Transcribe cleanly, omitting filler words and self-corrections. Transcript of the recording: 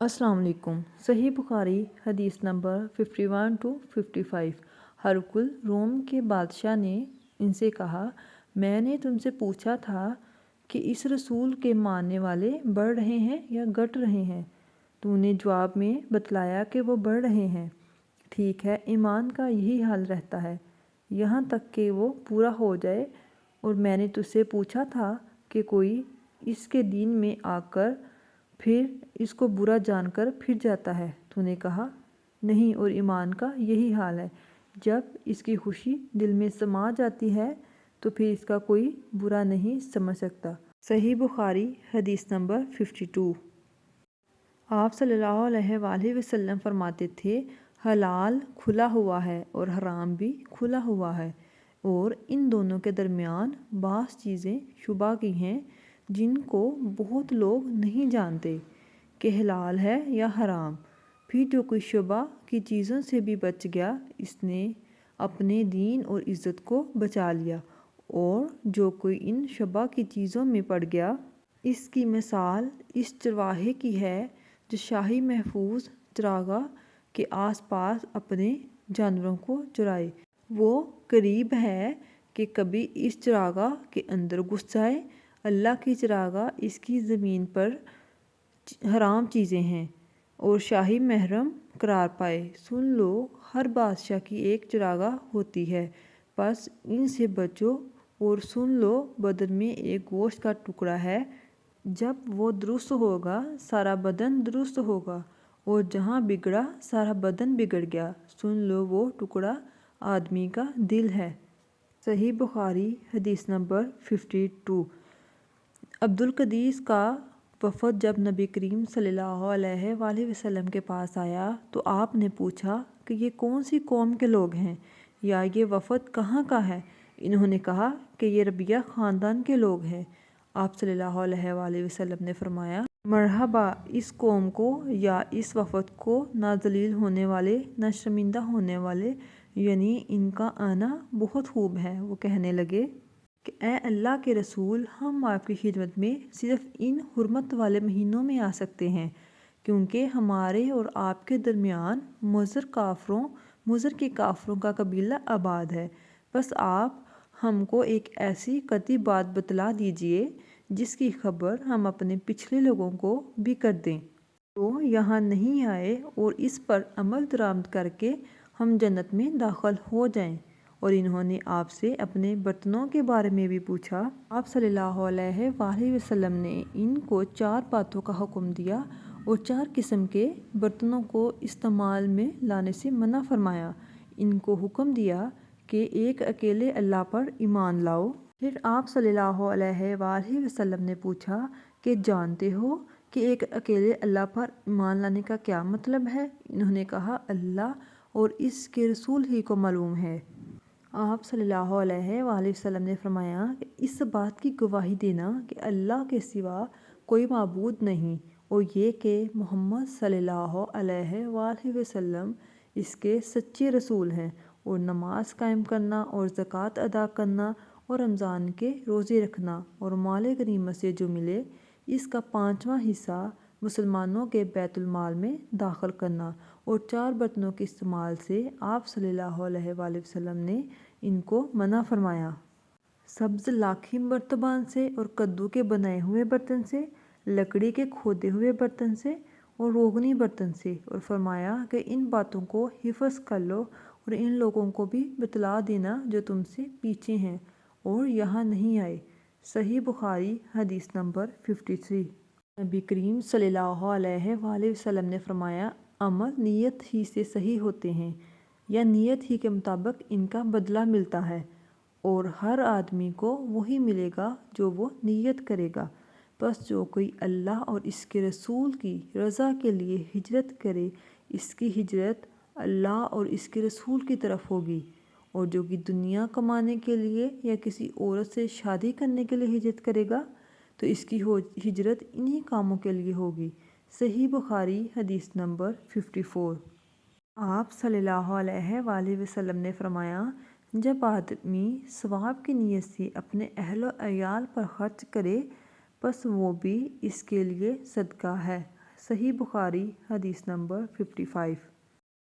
अस्सलाम वालेकुम। सही बुखारी हदीस नंबर 51 to 55। हरकुल रोम के बादशाह ने इनसे कहा, मैंने तुमसे पूछा था कि इस रसूल के मानने वाले बढ़ रहे हैं या घट रहे हैं। तूने जवाब में बतलाया कि वो बढ़ रहे हैं। ठीक है, ईमान का यही हाल रहता है यहाँ तक कि वो पूरा हो जाए। और मैंने तुझसे पूछा था कि कोई इसके दीन में आकर फिर इसको बुरा जानकर फिर जाता है। तूने कहा नहीं, और ईमान का यही हाल है, जब इसकी खुशी दिल में समा जाती है तो फिर इसका कोई बुरा नहीं समझ सकता। सही बुखारी हदीस नंबर 52। आप सल्लल्लाहु अलैहि वसल्लम फरमाते थे, हलाल खुला हुआ है और हराम भी खुला हुआ है, और इन दोनों के दरमियान बास चीज़ें शुबा की हैं जिनको बहुत लोग नहीं जानते कि हलाल है या हराम। फिर जो कोई शुबा की चीज़ों से भी बच गया, इसने अपने दीन और इज़्ज़त को बचा लिया। और जो कोई इन शुबा की चीज़ों में पड़ गया, इसकी मिसाल इस चरवाहे की है जो शाही महफूज चरागाह के आसपास अपने जानवरों को चराए। वो करीब है कि कभी इस चरागाह के अंदर घुस जाए। अल्लाह की चरागाह इसकी ज़मीन पर हराम चीज़ें हैं और शाही महरम करार पाए। सुन लो, हर बादशाह की एक चरागाह होती है, बस इनसे बचो। और सुन लो, बदन में एक गोश्त का टुकड़ा है, जब वो दुरुस्त होगा सारा बदन दुरुस्त होगा, और जहाँ बिगड़ा सारा बदन बिगड़ गया। सुन लो, वो टुकड़ा आदमी का दिल है। सही बुखारी हदीस नंबर 52। अब्दुल कदीस का वफ़द जब नबी करीम सल्लल्लाहु अलैहि वसल्लम के पास आया तो आपने पूछा कि ये कौन सी कौम के लोग हैं या ये वफ़द कहाँ का है। इन्होंने कहा कि ये रबिया ख़ानदान के लोग हैं। आप सल्लल्लाहु अलैहि वसल्लम ने फरमाया, मरहबा इस कौम को या इस वफ़द को, ना ज़लील होने वाले ना शर्मिंदा होने वाले, यानी इनका आना बहुत खूब है। वो कहने लगे कि ए अल्लाह के रसूल, हम आपकी खिदमत में सिर्फ़ इन हुर्मत वाले महीनों में आ सकते हैं, क्योंकि हमारे और आपके दरमियान मुज़र के काफ़रों का कबीला आबाद है। बस आप हमको एक ऐसी कती बात बतला दीजिए जिसकी खबर हम अपने पिछले लोगों को भी कर दें, तो यहाँ नहीं आए और इस पर अमल दरामद करके हम जन्नत में दाखिल हो जाएं। और इन्होंने आपसे अपने बर्तनों के बारे में भी पूछा। आप सल्लल्लाहु अलैहि वसल्लम ने इनको 4 बातों का हुक्म दिया और 4 किस्म के बर्तनों को इस्तेमाल में लाने से मना फरमाया। इनको हुक्म दिया कि एक अकेले अल्लाह पर ईमान लाओ। फिर आप सल्लल्लाहु अलैहि वसल्लम ने पूछा कि जानते हो कि एक अकेले अल्लाह पर ईमान लाने का क्या मतलब है। इन्होंने कहा, अल्लाह और इसके रसूल ही को मालूम है। आप सल्लल्लाहु अलैहि वसल्लम ने फरमाया कि इस बात की गवाही देना कि अल्लाह के सिवा कोई माबूद नहीं, और ये कि मोहम्मद सल्लल्लाहु अलैहि वसल्लम इसके सच्चे रसूल हैं, और नमाज कायम करना और ज़कात अदा करना और रमज़ान के रोज़े रखना और माल गनीमत से जो मिले इसका 5वां हिस्सा मुसलमानों के बैतुल माल में दाखिल करना। और 4 बर्तनों के इस्तेमाल से आप सल्लल्लाहु अलैहि वसल्लम ने इनको मना फरमाया। सब्ज़ लाखी मर्तबान से और कद्दू के बनाए हुए बर्तन से, लकड़ी के खोदे हुए बर्तन से और रोगनी बर्तन से। और फरमाया कि इन बातों को हिफ़्ज़ कर लो और इन लोगों को भी बतला देना जो तुमसे पीछे हैं और यहाँ नहीं आए। सही बुखारी हदीस नंबर 53। नबी करीम सल्लल्लाहु अलैहि वसल्लम ने फरमाया, अमल नीयत ही से सही होते हैं या नीयत ही के मुताबिक इनका बदला मिलता है, और हर आदमी को वही मिलेगा जो वो नीयत करेगा। बस जो कोई अल्लाह और इसके रसूल की रज़ा के लिए हिजरत करे, इसकी हिजरत अल्लाह और इसके रसूल की तरफ होगी। और जो कि दुनिया कमाने के लिए या किसी औरत से शादी करने के लिए हिजरत करेगा, तो इसकी हिजरत इन्हीं कामों के लिए होगी। सही बुखारी हदीस नंबर 54। आप सल्लल्लाहु अलैहि वसल्लम ने फरमाया, जब आदमी सवाब की नीयत से अपने अहल व अयाल पर खर्च करे, बस वो भी इसके लिए सदका है। صحیح بخاری حدیث نمبر 55۔